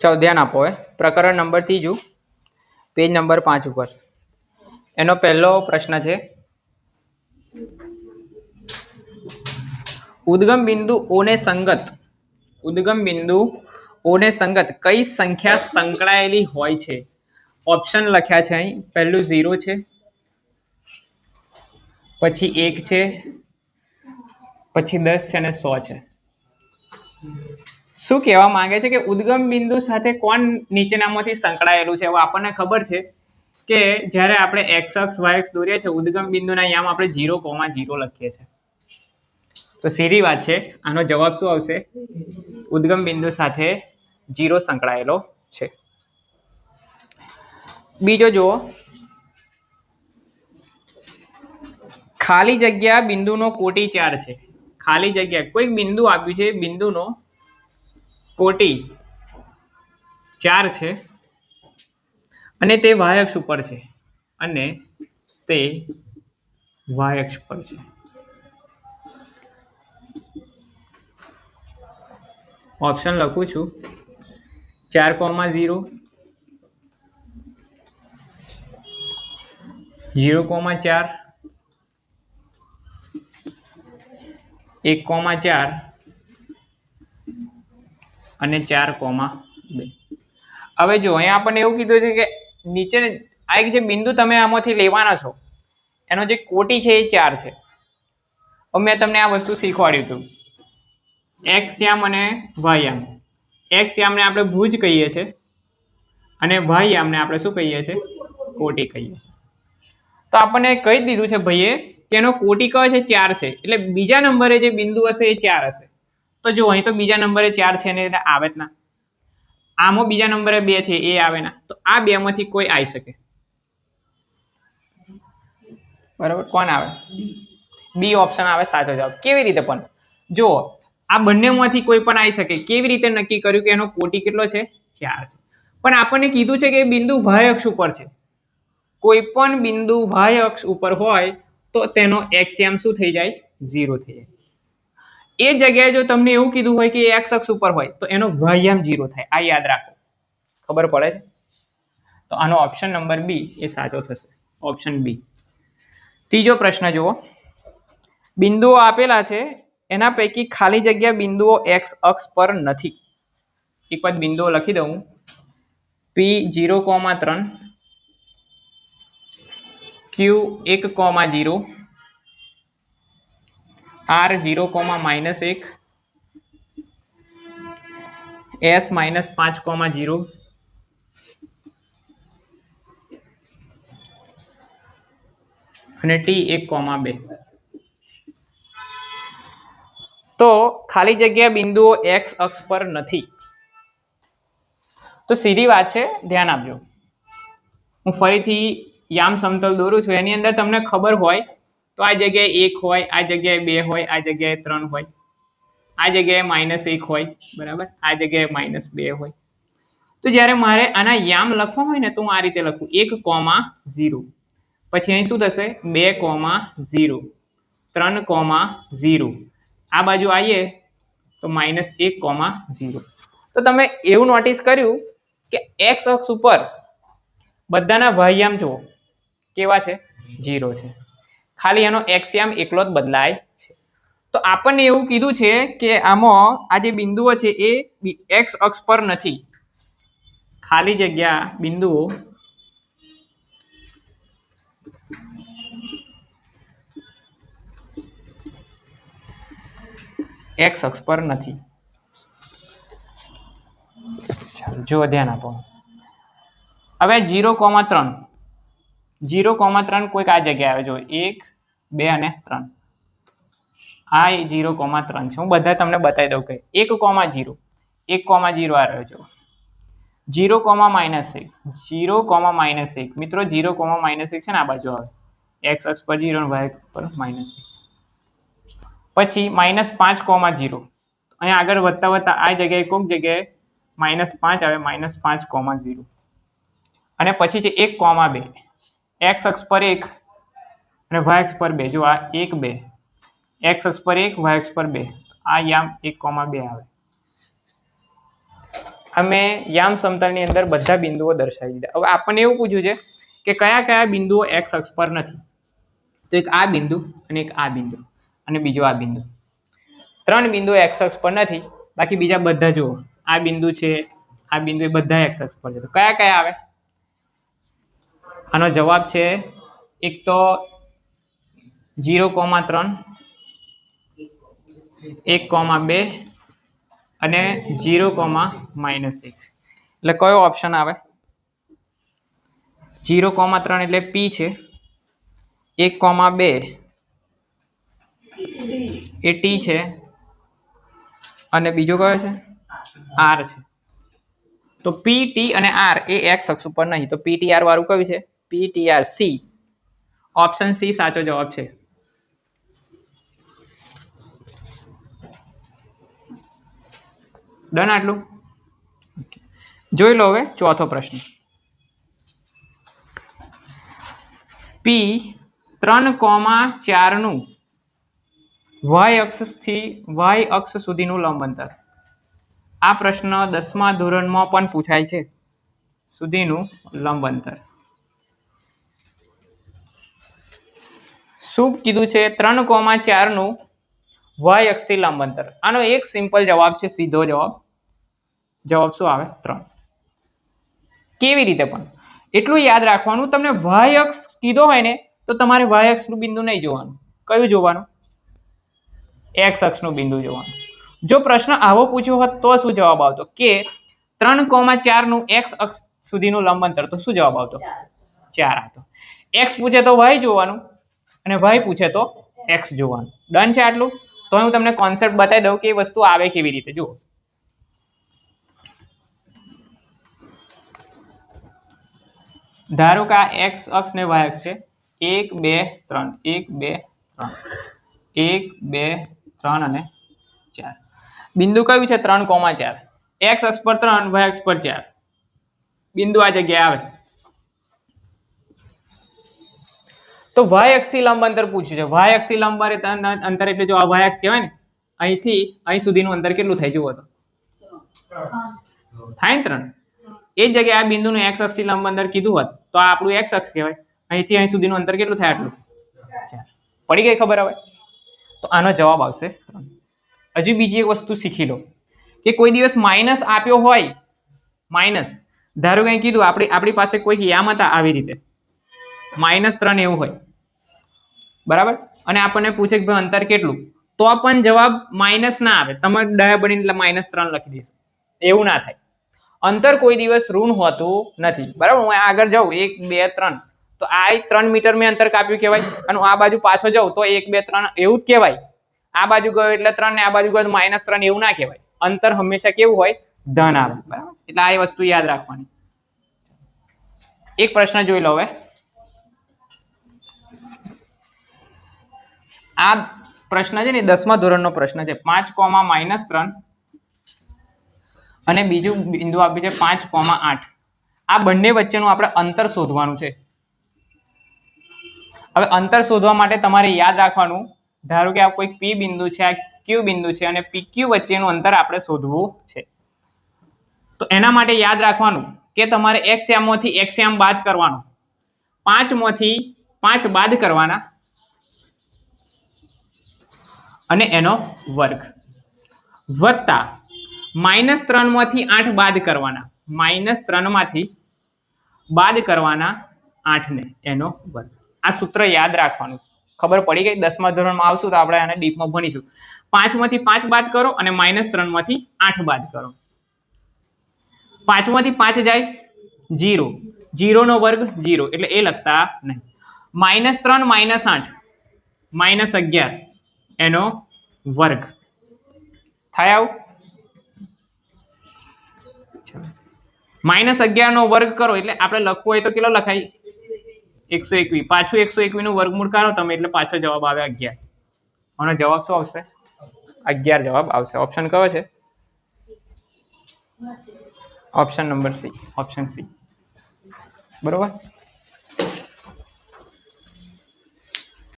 ચાલો ધ્યાન આપો હવે પ્રકરણ નંબર 3 પેજ નંબર 5 ઉપર એનો પહેલો પ્રશ્ન છે ઉદ્ગમ બિંદુઓને સંગત કઈ સંખ્યા સંકળાયેલી હોય છે? ઓપ્શન લખ્યા છે અહીં. પહેલું 0 છે, પછી 1 છે, પછી 10 છે અને 100 છે. શું કહેવા માંગે છે કે ઉદ્ગમ બિંદુ સાથે કોણ નીચેનામાંથી સંકળાયેલું છે? હવે આપણને ખબર છે કે જ્યારે આપણે x અક્ષ y અક્ષ દોરીએ છીએ ઉદ્ગમ બિંદુના યામ આપણે 0,0 લખીએ છીએ. તો સીધી વાત છે, આનો જવાબ શું આવશે? ઉદ્ગમ બિંદુ સાથે 0 સંકળાયેલો છે. બીજો જુઓ, ખાલી જગ્યા બિંદુનો કોટી 4 છે. ખાલી જગ્યા કોઈ બિંદુ આપ્યું છે, બિંદુનો કોટી 4 છે અને તે y અક્ષ ઉપર છે અને તે y અક્ષ પર છે. ઓપ્શન લખું છું 4,0 0,4 1,4 અને 4,2. હવે જો અહીંયા આપણને એવું કીધું છે કે નીચે આ એક જે બિંદુ તમે આમાંથી લેવાના છો એનો જે કોટી છે એ 4 છે. હવે મેં તમને આ વસ્તુ શીખવાડ્યું હતું x યામ અને y યામ. x યામને આપણે ભુજ કહીએ છીએ અને y યામને આપણે શું કહીએ છીએ? કોટી કહીએ છીએ. તો આપણને કહી દીધું છે ભાઈએ કે એનો કોટી કયો છે? 4 છે. એટલે બીજા નંબરે જે બિંદુ હશે એ 4 હશે. તો જો અહીં તો બીજા નંબરે 4 છે ને એટલે આવે જ ના. આમાં બીજા નંબરે 2 છે એ આવે ના. તો આ બે માંથી કોઈ આવી શકે. બરાબર, કોણ આવે? બી ઓપ્શન આવે સાચો જવાબ. કેવી રીતે પણ? જો આ બંનેમાંથી કોઈ પણ આવી શકે. કેવી રીતે નક્કી કર્યું કે એનો કોટી કેટલો છે? 4 છે. પણ આપણને કીધું છે કે બિંદુ y અક્ષ ઉપર છે. કોઈ પણ બિંદુ y અક્ષ ઉપર હોય તો તેનો x યામ શું થઈ જાય? 0 થઈ જાય. એ જગ્યાએ જો તમને એવું કીધું હોય કે x અક્ષ ઉપર હોય તો એનો y યામ 0 થાય. આ યાદ રાખો. ખબર પડે છે? તો આનો ઓપ્શન નંબર બી એ સાચો થશે. Option B. ત્રીજો પ્રશ્ન જુઓ, બિંદુઓ આપેલા છે એના પૈકી ખાલી જગ્યા બિંદુઓ x અક્ષ પર નથી. એક વાર બિંદુઓ લખી દઉં. p 0,3, q 1,0, r 0,-1, s -5,0 અને t 1,2. તો ખાલી જગ્યા બિંદુઓ x અક્ષ પર નથી. તો સીધી વાત છે, ધ્યાન આપજો. હું ફરીથી યામ સમતલ દોરું છું. એની અંદર તમને ખબર હોય તો આ જગ્યાએ 1 હોય, આ જગ્યાએ 2 હોય, આ જગ્યાએ 3 હોય, આ જગ્યાએ -1 હોય, બરાબર, આ જગ્યાએ -2 હોય. તો જ્યારે મારે આના યામ લખવા હોય ને તો હું આ રીતે લખું 1,0. પછી અહીં શું થશે? 2,0, 3,0. આ બાજુ આવીએ તો -1,0. તો તમે એવું નોટિસ કર્યું કે x અક્ષ ઉપર બધાના y યામ જુઓ કેવા છે? 0 છે. ખાલી એનો x યામ એકલો જ બદલાય છે. તો આપણને એવું કીધું છે કે આમાં આ જે બિંદુઓ છે એ x અક્ષ પર નથી. ખાલી જગ્યા બિંદુઓ x અક્ષ પર નથી. જો ધ્યાન આપો. હવે 0,3 કોઈક આ જગ્યાએ આવે. જો 1, 2 અને 3. આ 0,3 છે. હું બધા તમને બતાવી દઉં કે 1,0 આ રહ્યો છે. 0,-1 મિત્રો 0,-1 છે ને આ બાજુ આવે. x અક્ષ પર 0 અને y અક્ષ પર -1. પછી -5,0 અહીંયા આગળ વધતા વધતા આ જગ્યાએ કોઈક જગ્યાએ -5 આવે. -5,0 અને પછી છે 1,2 x અક્ષ પર 1 અને y અક્ષ પર 2. જો આ 1, 2 x અક્ષ પર 1, y અક્ષ પર 2. આ યામ 1,2 આવે. અમે યામ સમતલની અંદર બધા બિંદુઓ દર્શાવી દીધા. હવે આપણને એવું પૂછ્યું છે કે કયા કયા બિંદુઓ એક્સ અક્ષ પર નથી. તો એક આ બિંદુ અને એક આ બિંદુ અને બીજો આ બિંદુ. 3 બિંદુઓ એક્સ અક્ષ પર નથી. બાકી બીજા બધા જુઓ, આ બિંદુ છે, આ બિંદુ, એ બધા એક્સ અક્ષ પર છે. તો કયા કયા આવે? આનો જવાબ છે એક તો 0,3, 1,2 અને 0,-1. એટલે કયો ઓપ્શન આવે? 0,3 એટલે P છે, 1,2 એ T છે અને બીજો કયો છે? R છે. તો P, T અને R એ એક્સ અક્ષ ઉપર નહીં. તો PTR વાળું કયું છે? PTR C. ઓપ્શન સી સાચો જવાબ છે. ડન આટલું? જોઈ લો હવે ચોથો પ્રશ્ન. P 3,4 નું y અક્ષ સુધીનું લંબ અંતર. આ પ્રશ્ન 10મા ધોરણમાં પણ પૂછાય છે. સુધીનું લંબ અંતર શું કીધું છે? 3,4 નું y અક્ષથી લંબ અંતર. આનો એક સિમ્પલ જવાબ છે, સીધો જવાબ. જવાબ શું આવે? 3. કેવી રીતે પણ? એટલું યાદ રાખવાનું, તમને y અક્ષ કીધો હોય ને તો તમારે y અક્ષનું બિંદુ નહીં જોવાનું. કયું જોવાનું? x અક્ષનું બિંદુ જોવાનું. જો પ્રશ્ન આવો પૂછ્યો હોત તો શું જવાબ આવતો? કે 3,4 નું x અક્ષ સુધીનું લંબ અંતર, તો શું જવાબ આવતો? 4 આવતો. x પૂછે તો y જોવાનું અને y પૂછે તો x જોવાનું. ડન છે આટલું? તો હું તમને કોન્સેપ્ટ બતાવી દઉં કે એ વસ્તુ આવે કેવી રીતે. જુઓ, ધારો કે આ x અક્ષ ને y અક્ષ છે. 1, 2, 3, 1, 2, 3, 1, 2, 3 અને 4. બિંદુ કયું છે? 3,4. x અક્ષ પર 3, y અક્ષ પર 4. બિંદુ આ જગ્યાએ આવે. તો y અક્ષથી લંબ અંતર પૂછ્યું છે. y અક્ષથી લંબ અંતર એટલે જો આ y અક્ષ કહેવાય ને, અહીંથી અહીં સુધીનું અંતર કેટલું થાય? જુઓ તો થાય ને 3. એ જ જગ્યાએ આ બિંદુનું x અક્ષથી લંબ અંતર કીધું હોત તો આ આપણું x અક્ષ કહેવાય. અહીંથી અહીં સુધીનું અંતર કેટલું થાય? આટલું. 4. પડી ગઈ ખબર હવે? તો આનો જવાબ આવશે 3. હજી બીજી એક વસ્તુ શીખી લો કે કોઈ દિવસ માઇનસ આપ્યો હોય, માઇનસ, ધારો કે કીધું આપણી પાસે કોઈ યામ હતા આવી રીતે -3 એવું હોય, બરાબર, અને આપણને પૂછે કે ભાઈ અંતર કેટલું, તો પણ જવાબ માઇનસ ના આવે. તમે ડાયા બનીને એટલે -3 લખી દેશો. એવું ના થાય. અંતર કોઈ દિવસ ઋણ હોતું નથી. બરાબર, હું આગળ જાઉં 1, 2, 3, તો આ 3 મીટર મેં અંતર કાપ્યું કહેવાય. અને આ બાજુ પાછો જાઉં તો 1, 2, 3 એવું જ કહેવાય. આ બાજુ ગયો એટલે 3 ને આ બાજુ ગયો -3 એવું ના કહેવાય. અંતર હંમેશા કેવું હોય? ધન આવે. બરાબર, એટલે આ વસ્તુ યાદ રાખવાની. એક પ્રશ્ન જોઈ લો હવે. આ પ્રશ્ન છે ને 10મા ધોરણનો પ્રશ્ન છે. 5,-3 અને બીજું બિંદુ આપ્યું છે 5,8. આ બંને વચ્ચેનું આપણે અંતર શોધવાનું છે. હવે અંતર શોધવા માટે તમારે યાદ રાખવાનું, ધારો કે આ કોઈ P બિંદુ છે, આ Q બિંદુ છે અને PQ વચ્ચેનું અંતર આપણે શોધવું છે. તો એના માટે યાદ રાખવાનું કે તમારે x યામમાંથી x યામ બાદ કરવાનો, 5માંથી 5 બાદ કરવાના અને એનો વર્ગ, વત્તા -3 માંથી 8 બાદ કરવાના, -3 માંથી બાદ કરવાના 8 ને એનો વર્ગ. આ સૂત્ર યાદ રાખવાનું. ખબર પડી ગઈ? 10મા ધોરણમાં આવશું તો આપણે આને ડીપમાં ભણીશું. 5માંથી 5 બાદ કરો અને -3 માંથી 8 બાદ કરો. 5માંથી 5 જાય 0, 0 નો વર્ગ 0 એટલે એ લખતા નહીં. -3 -8 -11 એનો વર્ગ થાય. આવું -11 નો વર્ગ કરો એટલે આપણે લખવું હોય તો કેટલો લખાય? 121. પાછું 121 નું વર્ગમૂળ કરો તમે એટલે પાછો જવાબ આવે 11. આનો જવાબ શું આવશે? 11 જવાબ આવશે. ઓપ્શન કયો છે? Option number C. Option C. બરોબર.